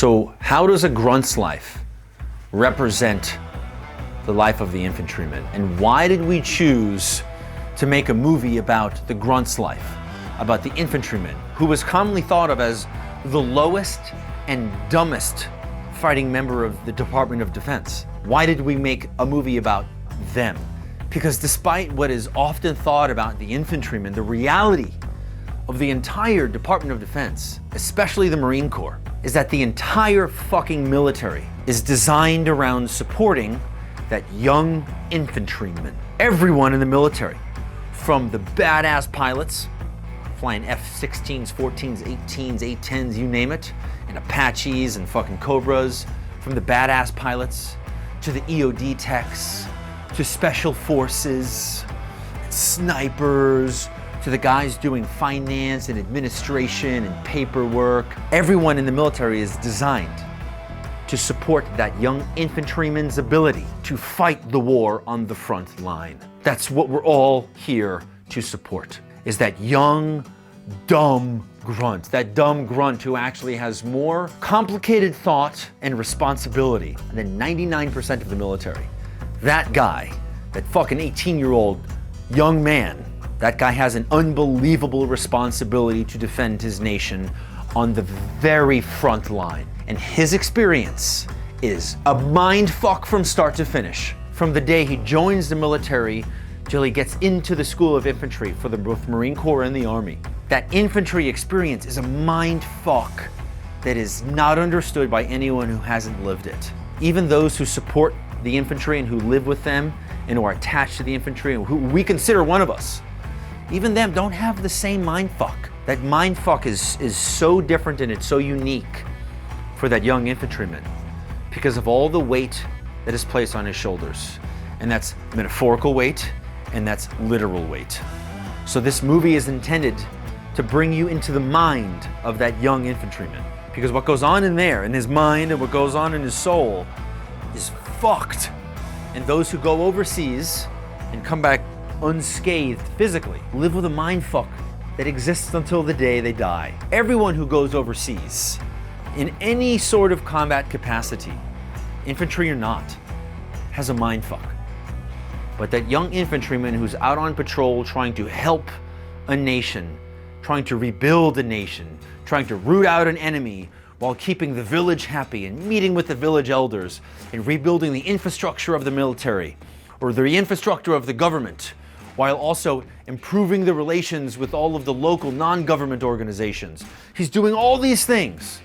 So how does a grunt's life represent the life of the infantryman? And why did we choose to make a movie about the grunt's life, about the infantryman, who was commonly thought of as the lowest and dumbest fighting member of the Department of Defense? Why did we make a movie about them? Because despite what is often thought about the infantryman, the reality of the entire Department of Defense, especially the Marine Corps, is that the entire fucking military is designed around supporting that young infantryman. Everyone in the military, from the badass pilots, flying F-16s, 14s, 18s, A-10s, you name it, and Apaches and fucking Cobras, from the badass pilots, to the EOD techs, to special forces, snipers, to the guys doing finance and administration and paperwork. Everyone in the military is designed to support that young infantryman's ability to fight the war on the front line. That's what we're all here to support, is that young, dumb grunt, that dumb grunt who actually has more complicated thought and responsibility than 99% of the military. That guy, that fucking 18-year-old young man, that guy has an unbelievable responsibility to defend his nation on the very front line. And his experience is a mind fuck from start to finish. From the day he joins the military till he gets into the School of Infantry for both Marine Corps and the Army. That infantry experience is a mind fuck that is not understood by anyone who hasn't lived it. Even those who support the infantry and who live with them and who are attached to the infantry and who we consider one of us, even them don't have the same mind fuck. That mind fuck is so different and it's so unique for that young infantryman because of all the weight that is placed on his shoulders. And that's metaphorical weight and that's literal weight. So this movie is intended to bring you into the mind of that young infantryman, because what goes on in there, in his mind, and what goes on in his soul is fucked. And those who go overseas and come back unscathed physically live with a mind fuck that exists until the day they die. Everyone who goes overseas in any sort of combat capacity, infantry or not, has a mind fuck. But that young infantryman who's out on patrol trying to help a nation, trying to rebuild a nation, trying to root out an enemy while keeping the village happy and meeting with the village elders and rebuilding the infrastructure of the military or the infrastructure of the government, while also improving the relations with all of the local non-government organizations. He's doing all these things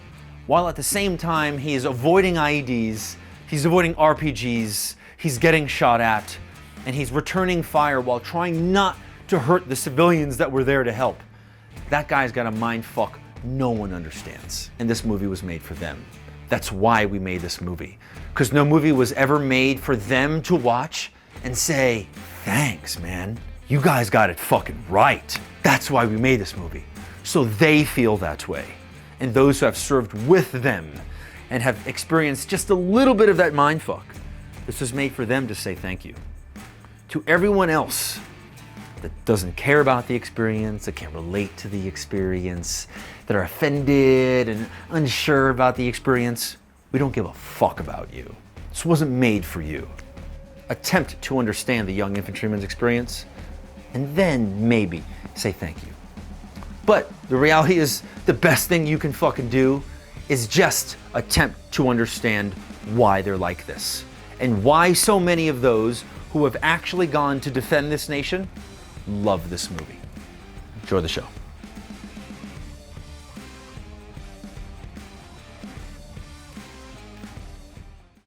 while at the same time he is avoiding IEDs, he's avoiding RPGs, he's getting shot at, and he's returning fire while trying not to hurt the civilians that were there to help. That guy's got a mind fuck no one understands. And this movie was made for them. That's why we made this movie. Because no movie was ever made for them to watch and say, thanks, man. You guys got it fucking right. That's why we made this movie. So they feel that way. And those who have served with them and have experienced just a little bit of that mindfuck, this was made for them to say thank you. To everyone else that doesn't care about the experience, that can't relate to the experience, that are offended and unsure about the experience, we don't give a fuck about you. This wasn't made for you. Attempt to understand the young infantryman's experience, and then maybe say thank you. But the reality is, the best thing you can fucking do is just attempt to understand why they're like this, and why so many of those who have actually gone to defend this nation love this movie. Enjoy the show.